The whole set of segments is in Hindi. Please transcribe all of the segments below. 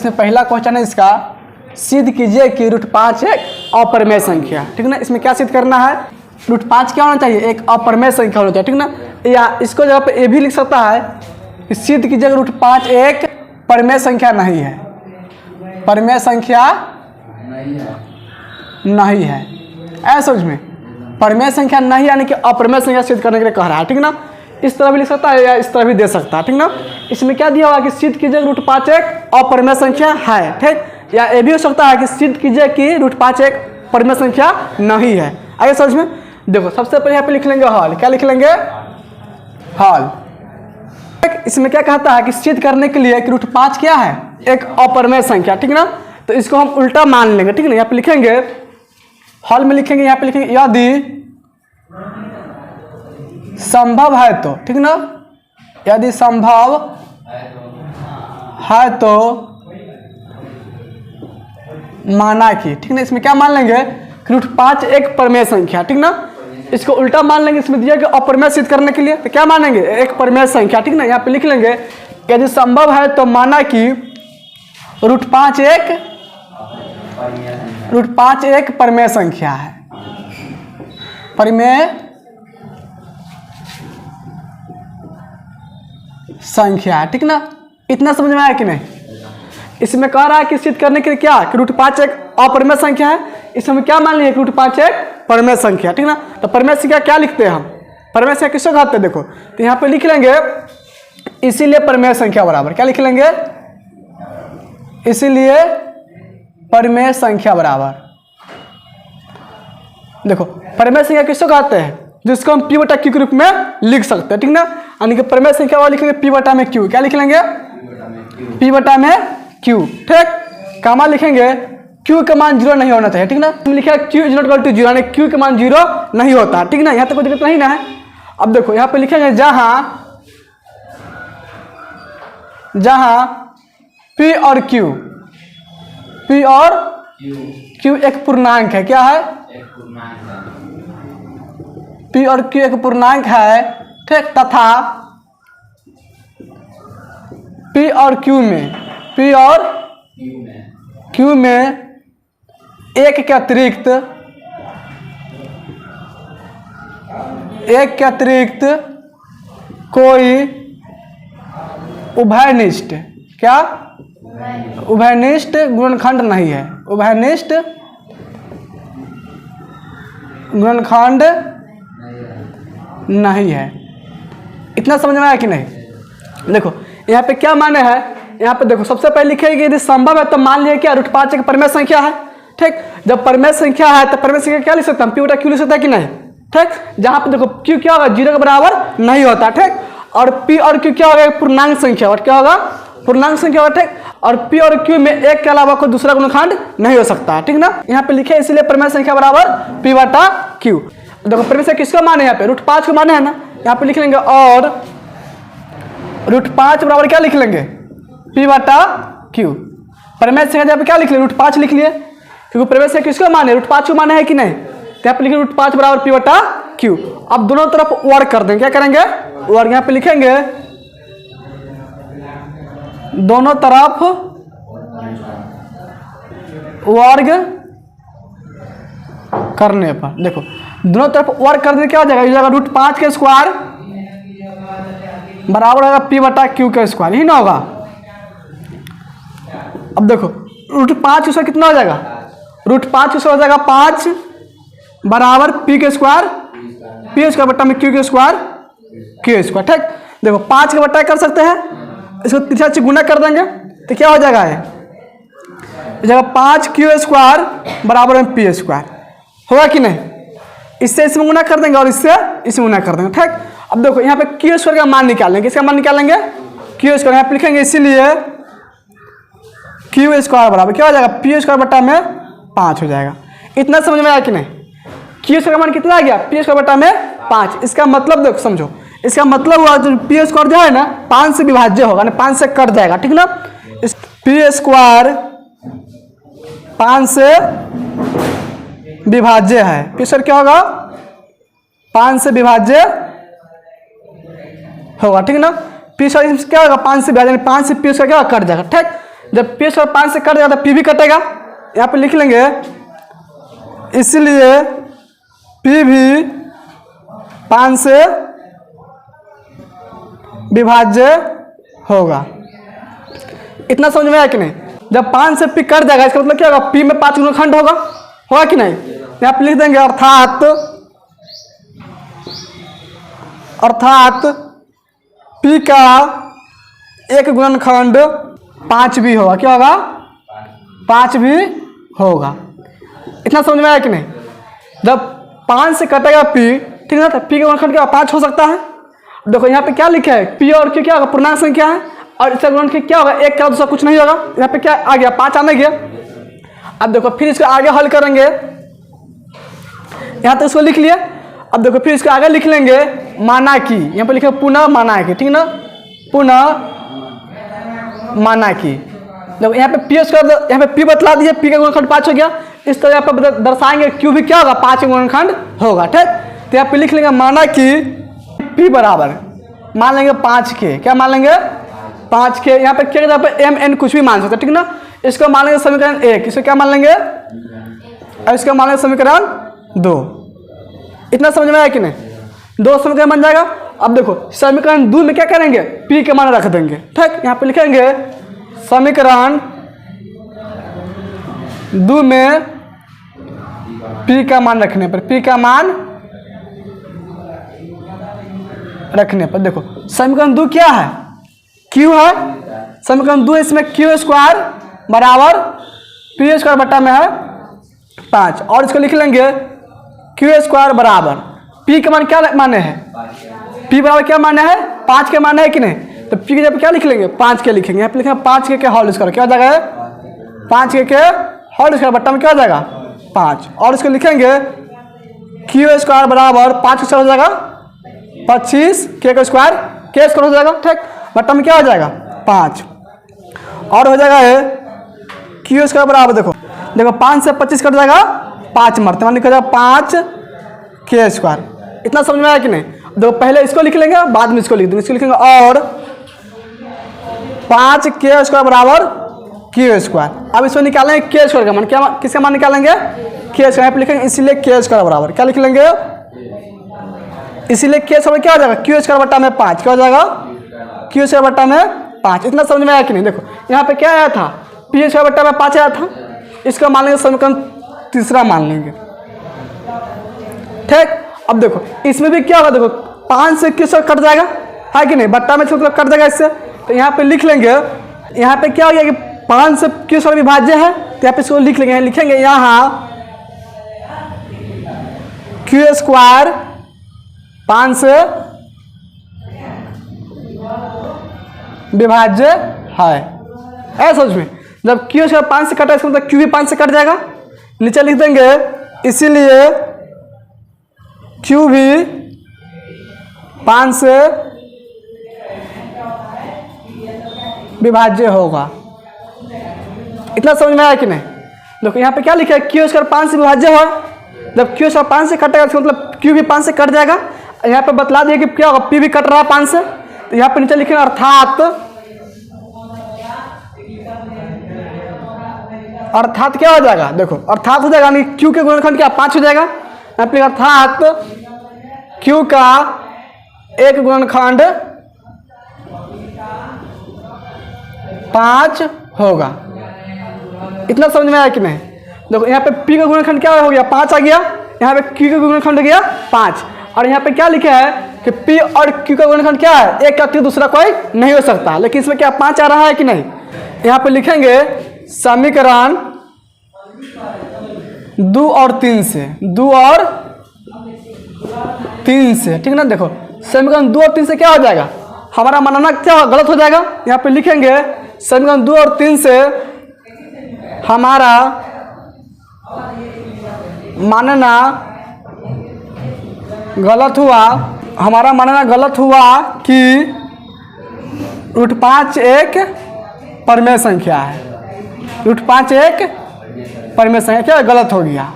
इसमें पहला क्वेश्चन है इसका, सिद्ध कीजिए कि √5 एक अपरिमेय संख्या। ठीक ना, इसमें क्या सिद्ध करना है, √5 क्या होना चाहिए, एक अपरिमेय संख्या होना चाहिए। ठीक ना, या इसको जगह पे ये भी लिख सकता है कि सिद्ध कीजिए कि √5 एक परिमेय संख्या नहीं है, परिमेय संख्या नहीं है। ऐसा समझ में, परिमेय संख्या नहीं यानी कि अपरिमेय संख्या सिद्ध करने के लिए कह रहा है। ठीक ना, इस तरह भी लिख सकता है या इस तरह भी दे सकता है। ठीक ना, इसमें क्या दिया होगा कि सिद्ध कीजिए √5 एक अपरिमेय संख्या है। ठीक, या ये भी हो सकता है कि सिद्ध कीजिए कि √5 एक परिमेय संख्या नहीं है। आगे समझ में, देखो सबसे पहले यहाँ पे लिख लेंगे हॉल। क्या लिख लेंगे, हॉल। इसमें क्या कहता है कि सिद्ध करने के लिए कि √5 क्या है, एक अपरिमेय संख्या। ठीक ना, तो इसको हम उल्टा मान लेंगे। ठीक ना, यहाँ पे लिखेंगे, हॉल में लिखेंगे, यहाँ पे लिखेंगे यदि संभव है तो। ठीक ना, यदि संभव है तो माना कि। ठीक ना, इसमें क्या मान लेंगे कि √5 एक परिमेय संख्या। ठीक ना, इसको उल्टा मान लेंगे, इसमें दिया कि अपरिमेय सिद्ध करने के लिए तो क्या मानेंगे, एक परिमेय संख्या। ठीक ना, यहाँ पे लिख लेंगे यदि संभव है तो माना कि √5 एक परिमेय संख्या है, परिमेय संख्या है। ठीक ना, इतना समझ में आया कि नहीं। इसमें कह रहा है कि सिद्ध करने के लिए क्या कि √5 एक अपरिमेय संख्या है, इसमें क्या मान लिया कि √5 एक परिमेय संख्या। ठीक ना, तो परिमेय संख्या क्या लिखते हैं हम, परिमेय संख्या किसको कहते हैं, देखो तो यहाँ पे लिख लेंगे इसीलिए परिमेय संख्या बराबर, क्या लिख लेंगे, इसीलिए परिमेय संख्या बराबर। देखो परिमेय संख्या किसको कहते हैं, जिसको हम P/Q के रूप में लिख सकते हैं। ठीक ना, यानी कि परिमेय संख्या वाला लिखेंगे P/Q। क्या लिख लेंगे, P/Q। ठीक, कामा लिखेंगे Q का मान 0 नहीं होना चाहिए। ठीक ना, लिखा Q = 0 यानी Q का मान 0 नहीं होता। ठीक ना, यहाँ तक कोई दिक्कत नहीं ना है। अब देखो यहाँ पे लिखेंगे जहां P और Q एक पूर्णांक है। क्या है, P और Q एक पूर्णांक है। ठीक, तथा P और Q में एक के अतिरिक्त कोई उभयनिष्ठ, क्या उभयनिष्ठ गुणनखंड नहीं है, उभयनिष्ठ गुणनखंड नहीं है। इतना समझ में आया कि नहीं। देखो यहाँ पे क्या माने है, यहाँ पे देखो सबसे पहले लिखेगी यदि संभव है तो मान लिया क्या √5 एक परिमेय संख्या है। ठीक, जब परिमेय संख्या है तो परिमेय संख्या क्या लिख सकते हैं, P/Q लिख सकता है कि नहीं। ठीक, जहाँ पे देखो Q क्या होगा, 0 के बराबर नहीं होता। ठीक, और P और Q क्या होगा, पूर्णांक संख्या, और क्या होगा, पूर्णांक संख्या होगा। ठीक, और P और Q में एक के अलावा कोई दूसरा गुणनखंड नहीं हो सकता। ठीक ना, यहाँ पे लिखे इसलिए परिमेय संख्या बराबर P/Q। देखो परिमेय संख्या किसका मान है, यहाँ पे √5 को मान है ना, यहाँ पे लिख लेंगे और √5 बराबर क्या लिख लेंगे, P/Q। परिमेय संख्या यहाँ पे क्या लिख लिया, √5 लिख लिए, क्योंकि परिमेय संख्या किसको मान है, √5 को मान है कि नहीं। तो यहाँ पे लिखे √5 बराबर P/Q। अब दोनों तरफ वर्ग कर देंगे, क्या करेंगे, वर्ग। यहाँ पे लिखेंगे दोनों तरफ वर्ग करने पर, देखो दोनों तरफ वर्ग करने क्या हो जाएगा, ये √5 के स्क्वायर बराबर होगा P/Q के स्क्वायर, यही ना होगा। अब देखो √5 उसका कितना हो जाएगा, √5 उसका हो जाएगा 5 बराबर P के स्क्वायर, P स्क्वायर बट्टा में Q के स्क्वायर, Q स्क्वायर। ठीक, देखो 5 के बट्टा कर सकते हैं, इसको 3 से गुना कर देंगे तो क्या हो जाएगा, है जगह 5Q स्क्वायर बराबर में P स्क्वायर, होगा कि नहीं। इससे इसमें गुना कर देंगे और इससे इसमें गुना कर देंगे। ठीक, अब देखो यहाँ पे Q स्क्वायर का मान निकालेंगे, किसका मान निकालेंगे, Q स्क्वायर। यहाँ पे लिखेंगे इसीलिए Q स्क्वायर बराबर क्या हो जाएगा, P स्क्वायर बट्टा में 5 हो जाएगा। इतना समझ में आया कि नहीं। Q स्क्वायर का मान कितना आ गया, P स्क्वायर बट्टा में 5। इसका मतलब देखो समझो, इसका मतलब हुआ जो P स्क्वायर जो है ना 5 से विभाज्य होगा ना, 5 से कट जाएगा। ठीक ना, इस P स्क्वायर 5 से विभाज्य है। P स्क्वायर क्या होगा, 5 से विभाज्य होगा। ठीक ना, P स्क्वायर क्या होगा, 5 से विभाज्य, 5 से P स्क्वायर क्या कट जाएगा। ठीक, जब पी स्क्वायर 5 से कट जाएगा तो पी भी कटेगा, यहाँ पे लिख लेंगे, इसलिए पी भी 5 से विभाज्य होगा। इतना समझ में आया कि नहीं? जब 5 से पी कट जाएगा इसका मतलब क्या होगा, पी में 5 गुणनखंड होगा कि नहीं? यहाँ पे लिख देंगे अर्थात पी का एक गुणनखंड 5 भी होगा। क्या होगा? 5 भी होगा। इतना समझ में आया कि नहीं? जब 5 से कटेगा पी, ठीक है ना, तो पी का गुणनखंड क्या 5 हो सकता है। देखो यहाँ पे क्या लिखा है, पी और क्यू क्या होगा, पूर्णांक संख्या है, और इसका गुणनखंड क्या होगा, एक का दूसरा कुछ नहीं होगा। यहाँ पे क्या आ गया, 5 आने गया। अब देखो फिर इसको आगे हल करेंगे, यहाँ तक इसको लिख लिया। अब देखो फिर इसको आगे लिख लेंगे, माना कि, यहाँ पे लिखे पुनः माना कि, ठीक ना, पुनः माना कि। देखो यहाँ पे पी स्क्वायर, यहाँ पे पी बतला दिए, पी का गुणनखंड 5 हो गया। इस तरह यहाँ पे दर्शाएंगे क्यू भी क्या होगा, 5 का गुणनखंड होगा। ठीक, तो यहाँ पे लिख लेंगे माना कि पी बराबर, मान लेंगे 5 के, क्या मान लेंगे 5 के। यहाँ पे क्या पे एम एन कुछ भी मान सकते, ठीक ना। इसको मान लेंगे समीकरण 1, इसको क्या मान लेंगे, और इसको मान लेंगे समीकरण 2। इतना समझ में आया कि नहीं? 2 समीकरण बन जाएगा। अब देखो समीकरण 2 में क्या करेंगे, पी के मान रख देंगे। ठीक, यहाँ पे लिखेंगे समीकरण 2 में पी का मान रखने पर, पी का मान रखने पर देखो समीकरण 2 क्या है, क्यू है। समीकरण 2 इसमें क्यू स्क्वायर बराबर पी स्क्वायर बट्टा में है 5, और इसको लिख लेंगे क्यू स्क्वायर बराबर पी के मान क्या माने हैं, पी बराबर क्या माने हैं, 5 के माने है कि नहीं। तो पी के जब क्या लिख लेंगे, 5 के लिखेंगे। यहाँ पे लिखेंगे 5 के होल स्क्वायर, क्या हो जाएगा, 5 के होल स्क्वायर बट्टा में क्या हो जाएगा 5, और इसको लिखेंगे क्यू स्क्वायर बराबर 5 के स्क्वायर हो जाएगा 25, के स्क्वायर हो जाएगा। ठीक, बट्टा में क्या हो जाएगा 5, और हो जाएगा है क्यू स्क्वायर बराबर, देखो 5 से 25 कट जाएगा 5 मरते, मान लिखा जाएगा 5 के स्क्वायर। इतना समझ में आया कि नहीं? देखो पहले इसको लिख लेंगे, बाद में इसको लिख देंगे। इसको लिखेंगे और 5 के स्क्वायर बराबर क्यू स्क्वायर। अब इसको निकालेंगे के स्क्वायर का मान, क्या किसका मान निकालेंगे, के स्क्वायर पे लिखेंगे, इसीलिए के स्क्वायर बराबर क्या लिख लेंगे, इसीलिए के स्क्वायर क्या हो जाएगा, क्यू स्क्वायर बट्टा में 5, क्या हो जाएगा क्यू स्क्वायर बट्टा में 5। इतना समझ में आया कि नहीं? देखो यहाँ पे क्या आया था, पी स्क्वायर बट्टा में 5 आया था, इसका मान लेंगे समीकरण 3 मान लेंगे। ठीक, अब देखो इसमें भी क्या होगा, देखो 5 से क्यू स्क्वायर कट जाएगा है कि नहीं, बट्टा में मतलब कट जाएगा इससे। तो यहाँ पे लिख लेंगे, यहाँ पे क्या हो गया कि 5 से क्यू स्क्वायर विभाज्य है, तो यहाँ पे इसको लिख लेंगे, लिखेंगे यहाँ क्यू स्क्वायर 5 से विभाज्य है। ऐसा समझ में, जब क्यू स्क्वायर 5 से कटा इसका मतलब क्यू भी 5 से कट जाएगा। नीचे लिख देंगे इसीलिए क्यू भी 5 से विभाज्य होगा। इतना समझ में आया कि नहीं? देखो यहाँ पे क्या लिखा है, क्यू स्क्वायर 5 से विभाज्य है। जब क्यू स्क्वायर 5 से कटेगा इसका मतलब क्यू भी 5 से कट जाएगा। यहाँ पे बतला दिया कि क्या होगा, पी भी कट रहा है 5 से, तो यहाँ पे नीचे लिखेंगे अर्थात क्या हो जाएगा, देखो अर्थात हो जाएगा, यानी क्यू के गुणनखंड क्या 5 हो जाएगा। यहाँ पे अर्थात क्यू का एक गुणनखंड 5 होगा। इतना समझ में आया कि नहीं? देखो यहाँ पे पी का गुणनखंड क्या हो गया, 5 आ गया, यहाँ पे क्यू का गुणनखंड हो गया 5, और यहाँ पे क्या लिखा है कि पी और क्यू का गुणनखंड क्या है, एक का दूसरा कोई नहीं हो सकता, लेकिन इसमें क्या 5 आ रहा है कि नहीं। यहाँ पे लिखेंगे समीकरण 2 और 3 से, 2 और 3 से, ठीक ना। देखो समीकरण 2 और 3 से क्या हो जाएगा, हमारा मानना क्या गलत हो जाएगा। यहाँ पे लिखेंगे समीकरण 2 और 3 से हमारा मानना गलत हुआ, हमारा मानना गलत हुआ कि √5 एक परिमेय संख्या है, √5 एक परिमेय संख्या, क्या गलत हो गया।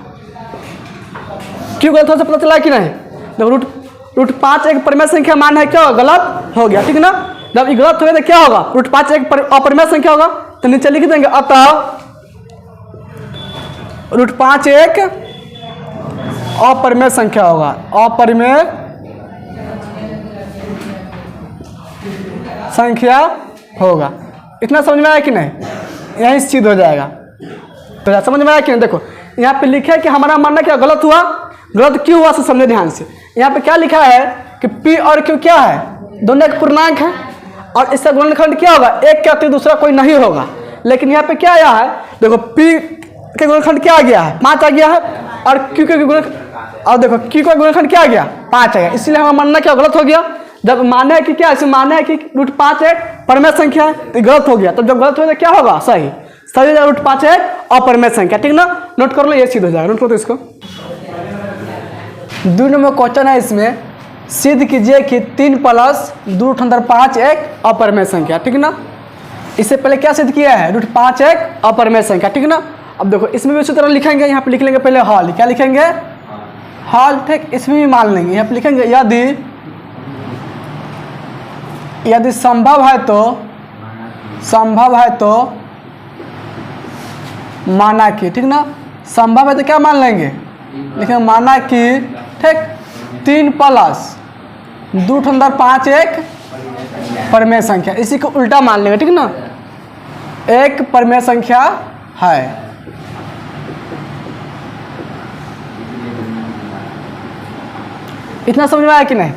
क्यों गलत हो से पता चला कि नहीं? देखो √5 एक परिमेय संख्या मान है, क्या गलत हो गया, ठीक ना। जब ये गलत हो गया तो क्या होगा, √5 एक अपरिमेय संख्या होगा, तो तो नीचे लिख देंगे अतः √5 एक अपरिमेय संख्या होगा, अपरिमेय संख्या होगा। इतना समझ में आया कि नहीं? यहीं सिद्ध हो जाएगा। तो समझ में आया कि नहीं? देखो यहाँ पे लिखा है कि हमारा मानना क्या गलत हुआ, गलत क्यों हुआ, समझे ध्यान से। यहाँ पे क्या लिखा है कि P और Q क्या है, दोनों एक पूर्णांक है और इसका गुणनखंड क्या होगा, एक के अतिरिक्त दूसरा कोई नहीं होगा। लेकिन यहाँ पे क्या आया है, देखो P के गुणनखंड क्या आ गया है, 5 आ गया है, और Q के गुणनखंड, और देखो Q का गुणनखंड क्या आ गया, 5 आ गया। इसलिए हमारा मानना क्या गलत हो गया। जब मानना है कि क्या, ऐसे मानना है कि √5 एक परिमेय संख्या है, तो गलत हो गया। तो जब गलत हो जाए क्या होगा, सही सही हो जाएगा, √5 एक अपरिमेय संख्या। ठीक ना, नोट कर लो, ये सिद्ध हो जाएगा। नोट करो तो इसको। 2 नंबर क्वेश्चन है, इसमें सिद्ध कीजिए कि 3 + 2√5 एक अपरिमेय संख्या। ठीक ना, इससे पहले क्या सिद्ध किया है, √5 एक अपरिमेय संख्या। ठीक ना, अब देखो इसमें भी उसी तरह लिखेंगे। यहाँ पे लिख लेंगे पहले हल, क्या लिखेंगे, हल। ठीक, इसमें भी मान लेंगे, यहाँ पे लिखेंगे यदि संभव है तो माना कि। ठीक ना, संभव है तो क्या मान लेंगे, लिखेंगे माना कि। ठीक, 3 + 2√5 एक परिमेय संख्या, इसी को उल्टा मान लेंगे। ठीक ना, एक परिमेय संख्या है। इतना समझ में आया कि नहीं?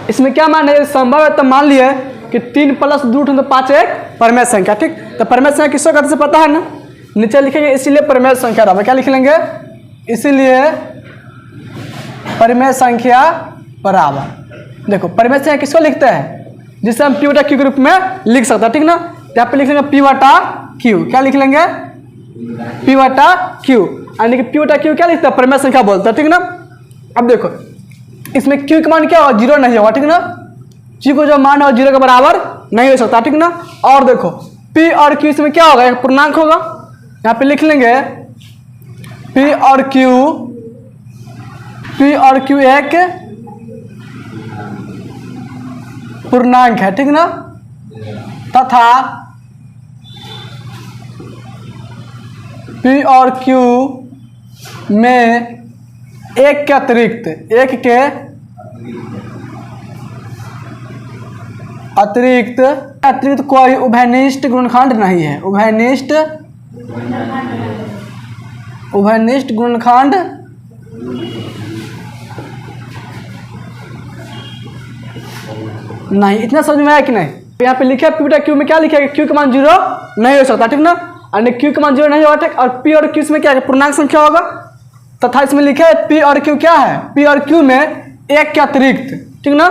इसमें क्या मान है, संभव है तो मान लिए कि 3 + 2√5 एक परिमेय संख्या। ठीक, तो परिमेय संख्या किसको कहते से पता है ना, नीचे लिखेंगे इसीलिए परिमेय संख्या बराबर क्या लिख लेंगे, इसीलिए परिमेय संख्या बराबर। देखो परिमेय संख्या किसको लिखते हैं, जिसे हम P/Q के रूप में लिख सकते हैं। ठीक ना, यहाँ पे लिख लेंगे P/Q, क्या लिख लेंगे, P/Q, यानी कि P/Q क्या लिखते हैं, परिमेय संख्या बोलते हैं। ठीक ना, अब देखो इसमें Q का मान क्या होगा, 0 नहीं होगा। ठीक ना, Q को जो मान है 0 के बराबर नहीं हो सकता। ठीक ना, और देखो P और Q इसमें क्या होगा, एक पूर्णांक होगा। यहाँ पे लिख लेंगे P और Q एक पूर्णांक है। ठीक ना, तथा P और Q में एक के अतिरिक्त कोई उभयनिष्ठ गुणनखंड नहीं है, उभयनिष्ठ गुणनखंड नहीं। इतना समझ में आया कि नहीं? यहाँ पे लिखा है P/Q में क्या लिखा है, Q का मान 0 नहीं हो सकता। ठीक ना, और Q का मान 0 नहीं होगा। ठीक, और P और Q इसमें क्या है, पूर्णांक संख्या होगा, तथा इसमें लिखा है P और Q क्या है, P और Q में एक के अतिरिक्त। ठीक ना,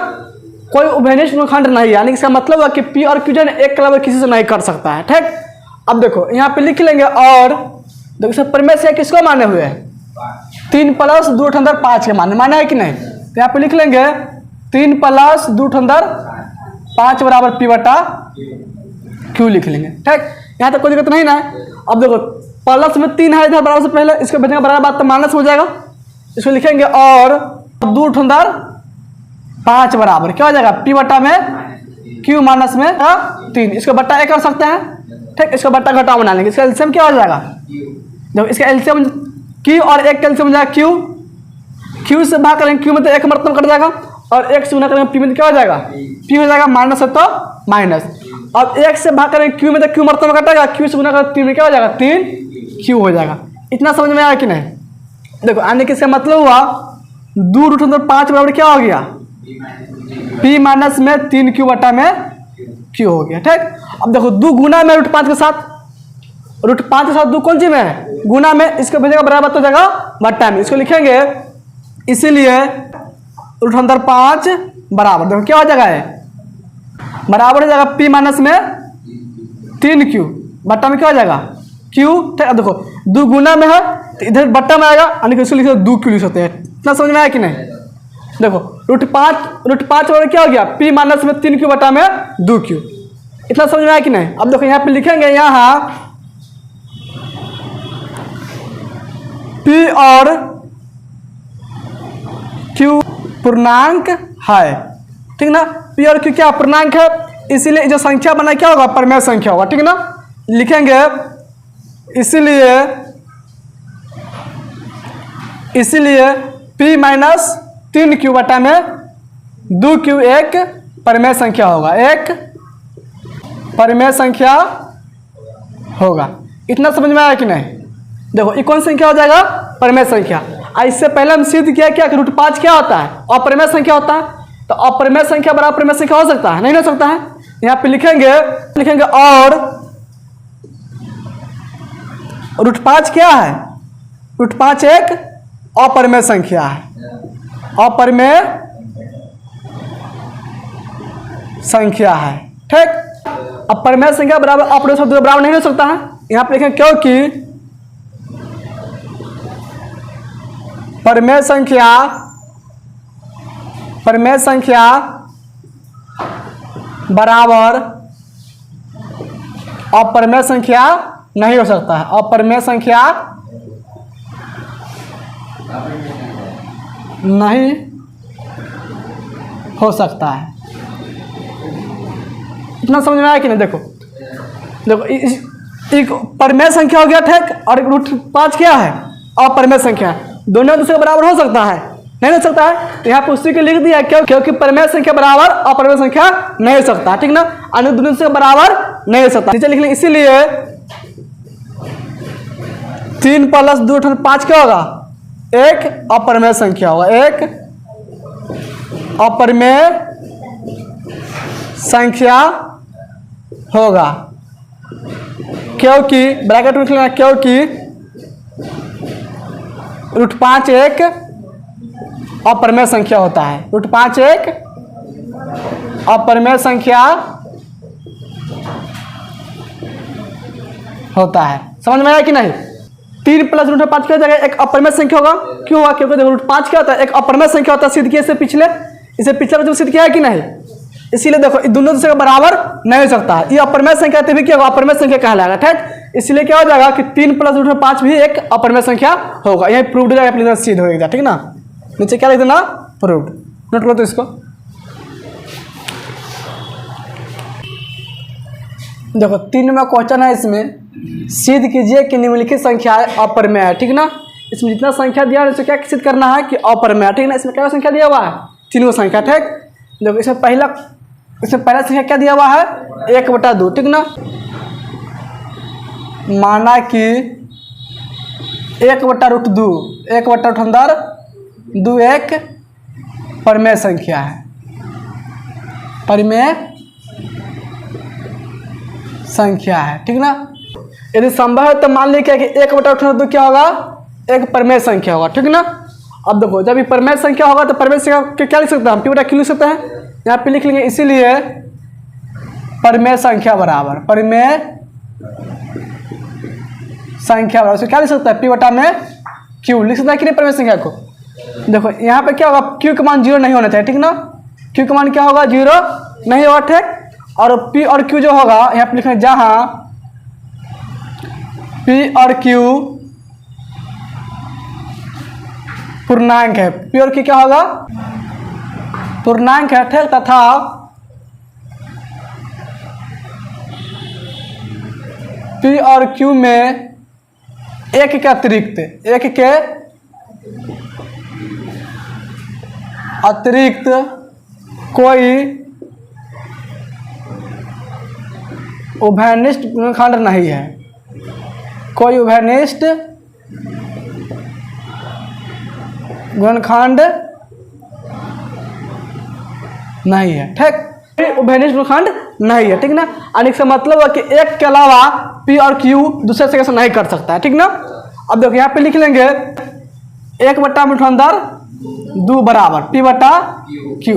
कोई उभयनिष्ठ गुणनखंड नहीं है, यानी इसका मतलब है कि P और Q जो है एक के अलावा किसी से नहीं कर सकता है। ठीक, अब देखो यहाँ पे लिख लेंगे, और देखो इसमें परिमेय संख्या किसको माने हुए है, 3 + 2√5 के माने है कि नहीं। तो यहाँ पे लिख लेंगे 3 + 2√5 बराबर P/Q लिख लेंगे। ठीक, यहाँ तक कोई दिक्कत नहीं ना है। अब देखो प्लस में 3 है इधर बराबर से पहले, इसको भेजने के बराबर बात तो माइनस हो जाएगा। इसको लिखेंगे और 2√5 बराबर क्या हो जाएगा, P/में Q माइनस में 3। इसको बट्टा एक कर सकते हैं। ठीक, इसको बट्टा घटाव बना लेंगे। इसका एलसीएम क्या हो जाएगा, जब इसका एलसीएम Q और एक एलसीएम हो जाएगा Q से भाग करेंगे Q में तो एक मरतब कट जाएगा, और एक से गुना करेंगे P में तो क्या हो जाएगा, P हो जाएगा माइनस है तो माइनस। अब एक से भाग करेंगे Q में तो Q मरतब कटेगा, Q से गुना करेंगे 3 में क्या हो जाएगा, 3Q हो जाएगा। इतना समझ में आया कि नहीं? देखो आने के इसका मतलब हुआ 2√5 बराबर क्या हो गया, P माइनस में 3Q में Q हो गया। ठीक, अब देखो 2 गुना में √5 के साथ, √5 के साथ 2 कौन सी में है, गुना में। इसको भेजेगा बराबर तो जाएगा बट्टा में। इसको लिखेंगे इसीलिए √5 बराबर, देखो क्या हो जाएगा, है बराबर हो जाएगा P माइनस में 3Q बट्टा में क्या हो जाएगा Q। ठीक है, देखो 2 गुना में है तो इधर बट्टा में आएगा, यानी कि इसको लिख 2Q लिख सकते हैं। इतना समझ में आया कि नहीं? देखो √5 बराबर क्या हो गया, P माइनस में 3Q बट्टा में 2Q। इतना समझ में आया कि नहीं? अब देखो यहाँ पे लिखेंगे, यहाँ P और Q पूर्णांक है। ठीक ना, P और Q क्या पूर्णांक है, इसीलिए जो संख्या बना क्या होगा, परिमेय संख्या होगा। ठीक ना, लिखेंगे, इसीलिए P माइनस 3Q बटा में 2Q एक परिमेय संख्या होगा, एक परिमेय संख्या होगा। इतना समझ में आया कि नहीं? देखो ये कौन संख्या हो जाएगा? परिमेय संख्या। इससे पहले हम सिद्ध किया क्या कि √5 क्या होता है? अपरिमेय संख्या होता है। तो अपरिमेय संख्या बराबर परिमेय संख्या हो सकता है? नहीं हो सकता है। यहाँ पे लिखेंगे और √5 क्या है? √5 एक अपरिमेय संख्या है, अपरिमेय संख्या है। ठीक, अब परिमेय संख्या बराबर अपरिमेय संख्या बराबर नहीं हो सकता है। यहाँ पे लिखेंगे क्योंकि परिमेय संख्या बराबर अपरिमेय संख्या नहीं हो सकता है, अपरिमेय संख्या नहीं हो सकता है। इतना समझ में आया कि नहीं? देखो एक परिमेय संख्या हो गया, ठीक, और एक √5 क्या है? अपरिमेय संख्या। दोनों दूसरे के बराबर हो सकता है? नहीं हो सकता है। तो यहाँ पे उसी को लिख दिया क्योंकि परिमेय संख्या बराबर अपरिमेय संख्या नहीं हो सकता, ठीक ना। अन्य दोनों से बराबर नहीं हो सकता। नीचे लिख लें, इसीलिए 3 + 2 = 5 क्या होगा? एक अपरिमेय संख्या होगा, एक अपरिमेय संख्या होगा, क्योंकि ब्रैकेट में लिख लेना, क्योंकि √5 एक अपरिमेय संख्या होता है। √5 एक अपरिमेय संख्या होता है। समझ में आया कि नहीं? 3 + √5 क्या हो जाएगा? एक अपरिमेय संख्या होगा। क्यों होगा? क्योंकि √5 क्या होता है? एक अपरिमेय संख्या होता है। सिद्ध किए इसे पिछले जो सिद्ध किया है कि नहीं? इसीलिए देखो दोनों दूसरे के बराबर नहीं हो सकता है। ये अपरिमेय संख्या तभी क्या होगा? अपरिमेय संख्या कहलाएगा, ठीक। इसलिए क्या हो जाएगा कि 3 + √5 भी एक अपरिमेय संख्या होगा। यही प्रूव्ड हो जाएगा, सिद्ध होगा, ठीक ना। नीचे क्या लिख देना? प्रूव्ड। नोट करो तो इसको। देखो 3 नंबर क्वेश्चन है, इसमें सिद्ध कीजिए कि निम्नलिखित संख्याएं अपरिमेय है, ठीक ना। इसमें जितना संख्या दिया है उसे क्या सिद्ध करना है कि अपरिमेय है, ठीक ना। इसमें क्या संख्या दिया हुआ है? 3 संख्या, ठीक। देखो इसमें पहला संख्या क्या दिया हुआ है? 1/2, ठीक ना। माना कि 1/√2, 1/2 एक परिमेय संख्या है, परिमेय संख्या है, ठीक ना। यदि संभव है तो मान लीजिए कि 1/2 क्या होगा? एक परिमेय संख्या होगा, ठीक ना। अब देखो जब ये परिमेय संख्या होगा तो परिमेय संख्या क्या लिख सकते हैं? हम P/Q लिख सकते हैं। यहाँ पे लिख लेंगे, इसीलिए परिमेय संख्या बराबर उसे क्या लिख सकता है? P/Q लिख सकता है कि नहीं परिमेय संख्या को? देखो यहाँ पे क्या होगा? Q का मान 0 नहीं होना चाहिए, ठीक ना। Q का मान क्या होगा? 0 नहीं होगा, ठीक। और P और Q जो होगा यहाँ पे लिखना, जहाँ P और Q पूर्णांक है, P और Q क्या होगा? पूर्णांक है, ठीक। तथा P और Q में एक के अतिरिक्त कोई उभयनिष्ठ गुणनखंड नहीं है, कोई उभयनिष्ठ गुणनखंड नहीं है, ठीक। उभयनिष्ठ गुणनखंड नहीं है, ठीक ना। अनेक से मतलब है कि एक के अलावा P और Q दूसरे से कैसे नहीं कर सकता है, ठीक ना। अब देखो यहाँ पे लिख लेंगे 1/2 बराबर P/Q।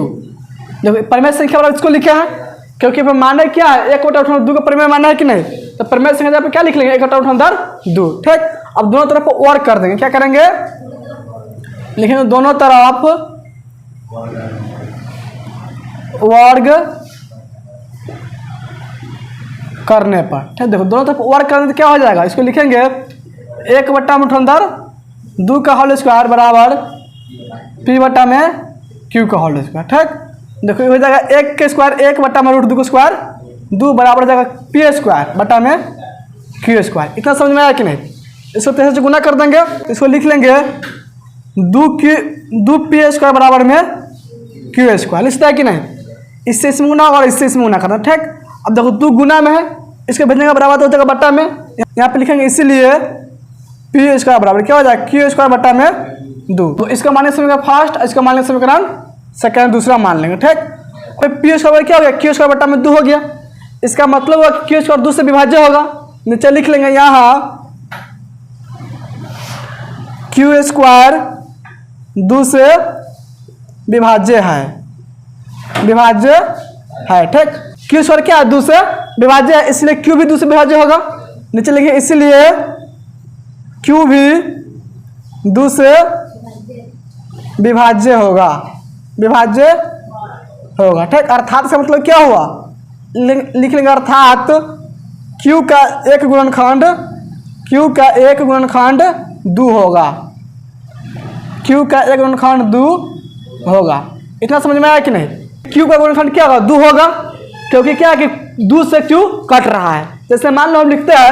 देखो परिमेय संख्या बराबर इसको लिखा है क्योंकि माना क्या है? 1/2 का परिमेय माना है कि नहीं? तो परिमेय संख्या पे क्या लिख लेंगे? 1/2, ठीक। अब दोनों तरफ वर्ग कर देंगे। क्या करेंगे? लिखेंगे दोनों तरफ वर्ग करने पर, ठीक। देखो दोनों तरफ वर्ग करने तो क्या हो जाएगा? इसको लिखेंगे 1/2 का होल स्क्वायर बराबर P/Q का होल स्क्वायर, ठीक। देखो ये हो जाएगा 1 के स्क्वायर 1/√2 का स्क्वायर 2 बराबर हो जाएगा P² क्यू स्क्वायर। इतना समझ में आया कि नहीं? इसको 63 से गुना कर देंगे, इसको लिख लेंगे 2 पी स्क्वायर बराबर में क्यू स्क्वायर। लिखता है कि नहीं? इससे इसमें गुना और इससे इसमें गुना करना, ठीक। अब देखो 2 गुना में है, इसके भेजने का बराबर तो हो जाएगा बट्टा में, यहाँ पे लिखेंगे इसीलिए पी स्क्वायर बराबर क्या हो जाएगा क्यू स्क्वायर बट्टा में 2। तो इसका मान लेंगे समीकरण फर्स्ट, इसका मान लेंगे समीकरण सेकंड, दूसरा मान लेंगे, ठीक। फिर पी स्क्वायर क्या हो गया क्यू स्क्वायर बट्टा में 2 हो गया। इसका मतलब हुआ कि क्यू स्क्वायर 2 से विभाज्य होगा। नीचे लिख लेंगे यहाँ क्यू स्क्वायर 2 से विभाज्य है, विभाज्य है, ठीक। क्यू स्क्वायर क्या है 2 से विभाज्य है, इसलिए क्यू भी 2 से विभाज्य होगा। नीचे लिखिए इसलिए क्यू भी 2 से विभाज्य होगा, विभाज्य होगा, ठीक। अर्थात इसका मतलब क्या हुआ, लिख लेंगे अर्थात क्यू का एक गुणनखंड 2 होगा, क्यू का एक गुणनखंड 2 होगा। इतना समझ में आया कि नहीं? क्यू का गुणनखंड क्या होगा 2 होगा, क्योंकि क्या है कि 2 से क्यू कट रहा है। जैसे मान लो हम लिखते हैं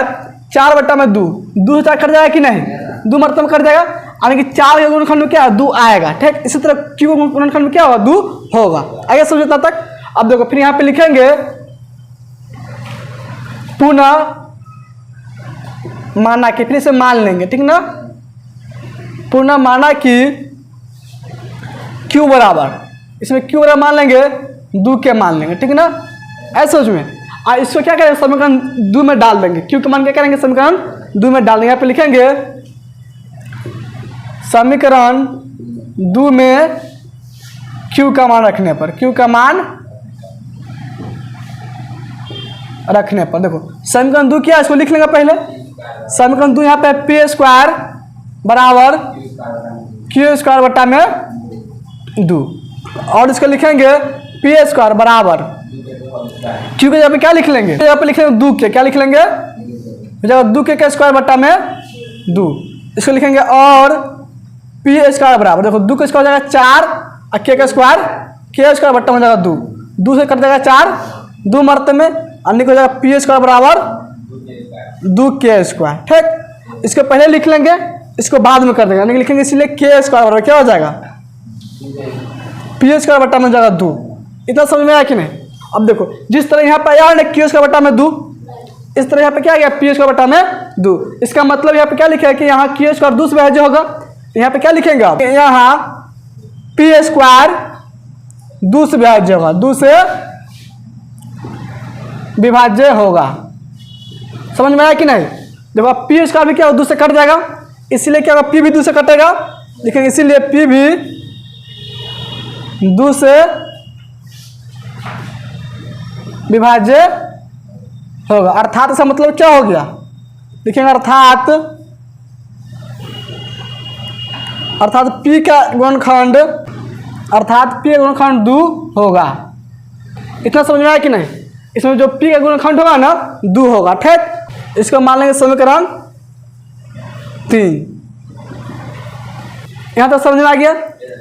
4 बट्टा में 2 से 4 कट जाएगा कि नहीं? 2 मरतब कट जाएगा, यानी कि 4 के गुणनखंड में क्या है 2 आएगा, ठीक। इसी तरह क्यू के गुणनखंड में क्या होगा 2 होगा। आगे समझे तब तक? अब देखो फिर यहाँ पे लिखेंगे पुनः माना कि, फिर इसे मान लेंगे, ठीक ना। पुनः माना कि क्यू बराबर, इसमें क्यू बराबर मान लेंगे 2 के मान लेंगे, ठीक ना। ऐसे समझ में। और इसको क्या करेंगे समीकरण 2 में डाल देंगे, क्यू के मान क्या करेंगे समीकरण 2 में डाल देंगे। यहाँ पे लिखेंगे समीकरण 2 में क्यू का मान रखने पर, क्यू का मान रखने पर देखो समीकरण 2 क्या है इसको लिख लेंगे पहले। समीकरण 2 यहाँ पे पी स्क्वायर बराबर क्यू स्क्वायर बट्टा में 2, और इसको लिखेंगे पी स्क्वायर बराबर क्यू के जगह पे क्या लिख लेंगे, यहाँ पे लिख लेंगे 2 के, क्या लिख लेंगे जगह 2 के स्क्वायर बट्टा में 2। इसको लिखेंगे और पी स्क्वायर बराबर देखो 2 के स्क्वायर हो जाएगा 4 और के स्क्वायर बट्टा में जाएगा 2 से कट जाएगा 4, 2 मरते में अन्य को जाएगा पी स्क्वायर बराबर 2 के स्क्वायर, ठीक। इसको पहले लिख लेंगे, इसको बाद में कर देंगे, यानी लिखेंगे इसलिए के स्क्वायर बराबर क्या हो जाएगा पी स्क्वायर बट्टा में जाएगा 2। इतना समझ में आया कि नहीं? अब देखो जिस तरह यहाँ पे आया ना क्यू स्क्वायर बट्टा में 2, इस तरह यहाँ पे क्या आ गया पी स्क्वायर बट्टा में 2। इसका मतलब यहाँ पे क्या लिखा है कि यहाँ क्यू स्क्वायर 2 से विभाज्य होगा। यहाँ पे क्या लिखेंगे आप, यहाँ पी स्क्वायर 2 से विभाज्य होगा, 2 से विभाज्य होगा। समझ में आया कि नहीं? देखो अब पी स्क्वायर भी क्या हो 2 से कट जाएगा, इसलिए क्या होगा पी भी 2 से कटेगा, लिखेंगे इसीलिए पी भी 2 से विभाज्य होगा। अर्थात इसका मतलब क्या हो गया, लिखेंगे अर्थात पी का गुणनखंड, अर्थात पी का गुणनखंड 2 होगा। इतना समझ में आया कि नहीं? इसमें जो पी का गुणनखंड होगा ना 2 होगा, ठीक। इसको मान लेंगे समीकरण 3। यहाँ तक समझ में आ गया?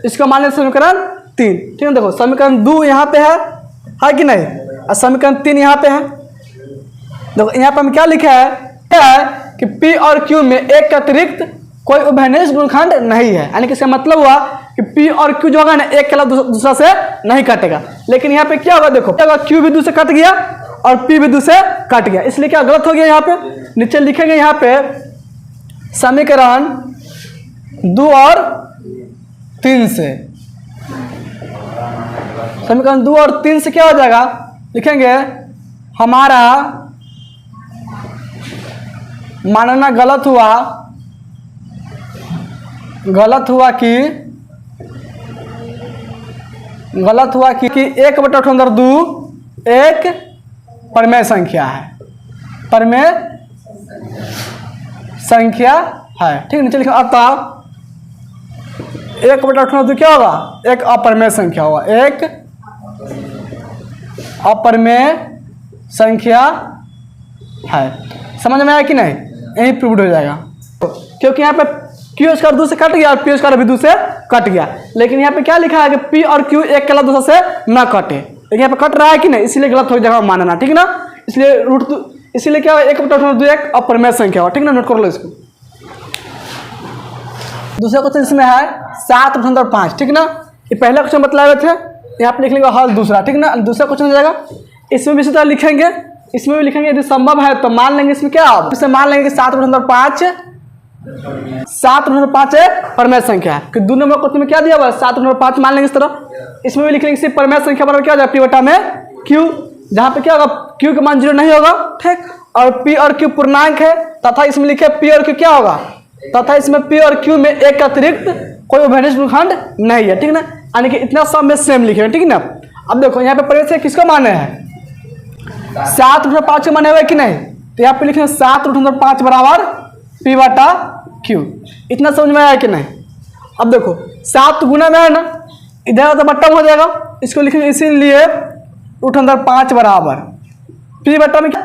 इसको मान लेंगे समीकरण 3, ठीक है। देखो समीकरण 2 यहाँ पे है कि नहीं, और समीकरण 3 यहाँ पे है। देखो यहाँ पे हम क्या लिखा है कि P और Q में एक के अतिरिक्त कोई उभयनिष्ठ गुणनखंड नहीं है, यानी कि इसका मतलब हुआ कि P और Q जो होगा ना एक के अलावा दूसरा से नहीं कटेगा। लेकिन यहाँ पे क्या होगा देखो, Q भी 2 से कट गया और P भी 2 से कट गया, इसलिए क्या गलत हो गया। यहाँ पे नीचे लिखेंगे यहाँ पे समीकरण 2 और 3 से, समीकरण 2 और 3 से क्या हो जाएगा, लिखेंगे हमारा मानना गलत हुआ कि 1/2 एक परमेय संख्या है, परमेय संख्या है, ठीक। नीचे लिखा अतः 1/2 क्या होगा, एक अपरमेय संख्या होगा, एक अपरमेय संख्या है। समझ में आया कि नहीं? यही प्रूव हो जाएगा, क्योंकि यहाँ पे क्यू स्क्वायर 2 से कट गया और पी स्क्वायर भी 2 से कट गया। लेकिन यहाँ पे क्या लिखा है कि पी और क्यू एक के अलावा दूसरे से ना कटे, लेकिन यहाँ पे कट रहा है कि नहीं, इसलिए गलत हो जाएगा मानना, ठीक ना। इसलिए इसीलिए क्या होगा 1/2 एक अपरिमेय संख्या होगा, ठीक ना, नोट कर लो इसको। दूसरा क्वेश्चन इसमें है 7/5, ठीक ना, ये पहला क्वेश्चन बतलाए थे, यहाँ पे लिख लेंगे हल दूसरा, ठीक ना। दूसरा क्वेश्चन हो जाएगा, इसमें भी इसी तरह लिखेंगे, इसमें भी लिखेंगे, यदि संभव है तो मान लेंगे इसमें क्या अब इसे मान लेंगे कि 7/5 एक परमेय संख्या है, कि 2 नंबर क्वेश्चन में क्या दिया हुआ है 7/5 मान लेंगे इस तरह। इसमें भी लिख लेंगे सिर्फ परमेय संख्या बराबर क्या हो जाएगा p में q, जहाँ पे क्या होगा q का मान 0 नहीं होगा, ठीक, और p और q पूर्णांक है, तथा इसमें लिखे p और q क्या होगा, तथा इसमें p और q में एक का अतिरिक्त कोई उभयनिष्ठ खंड नहीं है, ठीक ना, यानी कि इतना सब में सेम लिखे, ठीक ना। अब देखो यहाँ पे परमेय संख्या किसका मान है 7/5 का मान है कि नहीं, तो यहाँ पे लिखे 7/5 बराबर p/q, इतना समझ में आया कि नहीं। अब देखो 7 गुना में है ना, इधर तो बट्टा हो जाएगा, इसको लिखेंगे इसीलिए √5 बराबर p/में क्या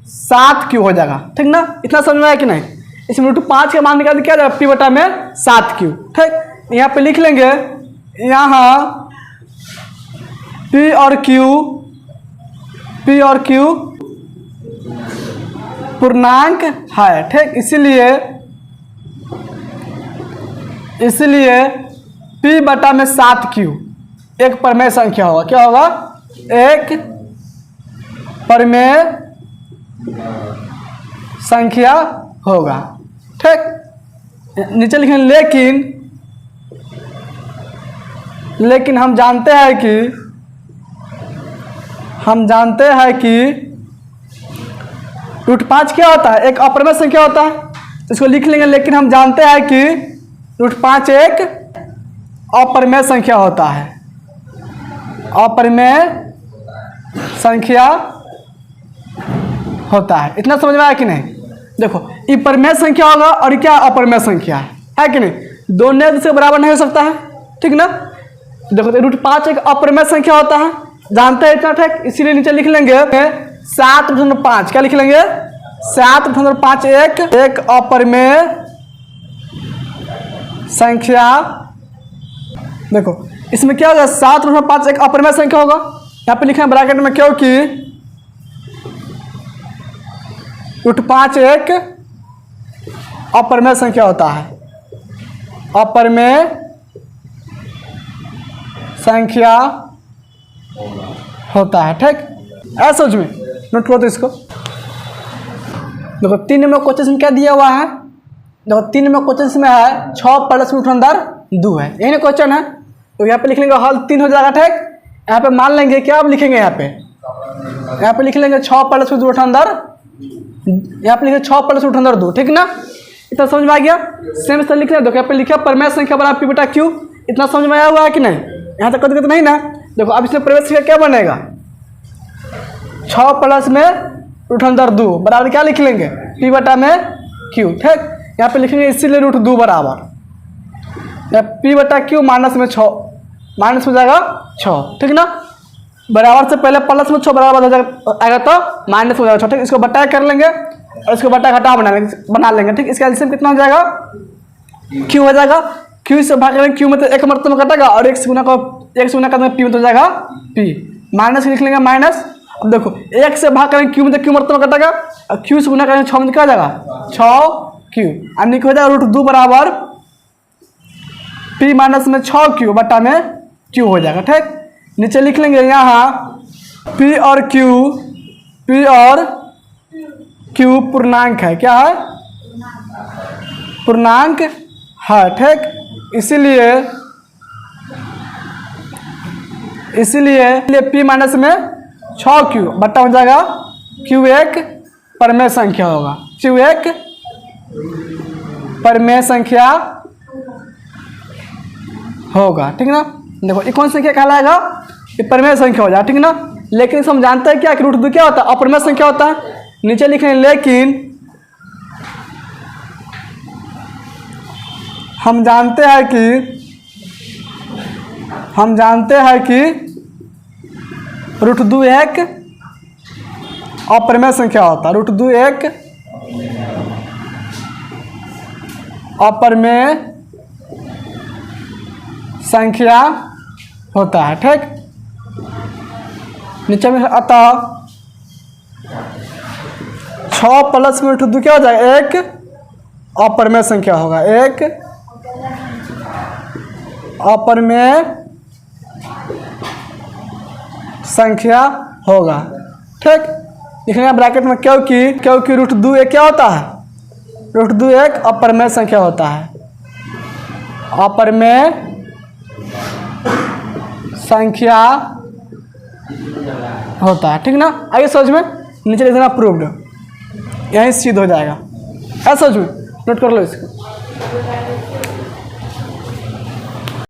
7q हो जाएगा, ठीक ना, इतना समझ में आया कि नहीं। इसमें √5 का मान निकाल क्या जाएगा p/में 7q, ठीक। यहाँ पे लिख लेंगे, यहाँ p और q पूर्णांक है, ठीक, इसलिए p/में 7q एक परमेय संख्या होगा, क्या होगा एक परमेय संख्या होगा, ठीक। नीचे लिखेंगे लेकिन हम जानते हैं कि √5 क्या होता है एक अपरिमेय संख्या होता है, तो इसको लिख लेंगे, लेकिन हम जानते हैं कि √5 एक अपरिमेय संख्या होता है, अपरिमेय संख्या होता है, इतना समझ में आया कि नहीं। देखो ये परिमेय संख्या होगा और क्या अपरिमेय संख्या है कि नहीं, दोनों एक दूसरे के बराबर नहीं हो सकता है, ठीक ना। देखो √5 एक अपरिमेय संख्या होता है, जानते हैं इतना, ठीक, इसीलिए नीचे लिख लेंगे 7/5, क्या लिख लेंगे 7/5 एक अपरिमेय संख्या। देखो इसमें क्या होगा 7/5 एक अपरिमेय संख्या होगा, यहाँ पे लिखे हैं ब्रैकेट में, क्योंकि √5 एक अपरिमेय संख्या होता है, अपरिमेय संख्या होता है, ठीक। ऐसा समझ में नोट करो तो इसको। देखो 3 नंबर क्वेश्चन में क्या दिया हुआ है, देखो 3 नंबर क्वेश्चन में है 6 + √2 है, यही ना क्वेश्चन है, तो यहाँ पे लिख लेंगे हल 3 हो जाएगा, ठीक। यहाँ पे मान लेंगे क्या आप लिखेंगे, यहाँ पे लिख लेंगे 6 + √2, यहाँ पे लिखे 6 + √2, ठीक ना, इतना समझ में आ गया। सेम से लिख लें, देखो यहाँ पे लिखा परमेय संख्या बराबर p/q, इतना समझ में आया हुआ है कि नहीं, यहाँ तक दिक्कत नहीं ना। देखो अब इसमें परमेय संख्या क्या बनेगा 6 + √2 बराबर क्या लिख लेंगे p/में q, ठीक। यहाँ पे लिखेंगे इसीलिए √2 बराबर p/q माइनस हो जाएगा 6, ठीक ना, बराबर से पहले प्लस में 6 बराबर हो जाएगा आएगा तो माइनस हो जाएगा 6, ठीक। इसको बट्टा कर लेंगे और इसको बट्टा घटा बना लेंगे, ठीक। इसका एलसीएम कितना हो जाएगा q हो जाएगा, q से भाग करेंगे, q में तो एक मतलब में कटेगा और 1 से गुना का p में तो हो जाएगा p, माइनस लिख लेंगे माइनस। अब देखो 1 से भाग करेंगे q में तो q मतलब में कटेगा और q से गुना करेंगे 6 में क्या हो जाएगा 6q, यानी कि हो जाएगा √2 बराबर p माइनस में 6q बट्टा में q हो जाएगा, ठीक। नीचे लिख लेंगे यहाँ p और q पूर्णांक है, क्या है पूर्णांक है, ठीक। इसीलिए p माइनस में 6q बट्टा हो जाएगा q एक परमेय संख्या होगा, q एक परमेय संख्या होगा, ठीक ना। देखो ये कौन संख्या कहलाएगा, ये परमेय संख्या हो जाएगा, ठीक ना। लेकिन हम जानते हैं क्या कि √2 क्या होता है अपरिमेय संख्या होता है, नीचे लिखेंगे लेकिन हम जानते हैं कि √2 एक अपरिमेय संख्या होता है, √2 एक अपरिमेय संख्या होता है, ठीक। नीचे में अतः 6 प्लस में रूट 2 क्या हो जाएगा, एक अपरिमेय संख्या होगा, एक अपरिमेय संख्या होगा। ठीक, लिखेंगे ब्रैकेट में क्योंकि रूट 2 एक क्या होता है, रूट 2 एक अपरिमेय संख्या होता है, अपरिमेय संख्या होता है। ठीक ना, आइए समझ में, नीचे लिख देना प्रूव्ड, यहीं सिद्ध हो जाएगा। ऐसा समझ में, नोट कर लो इसको।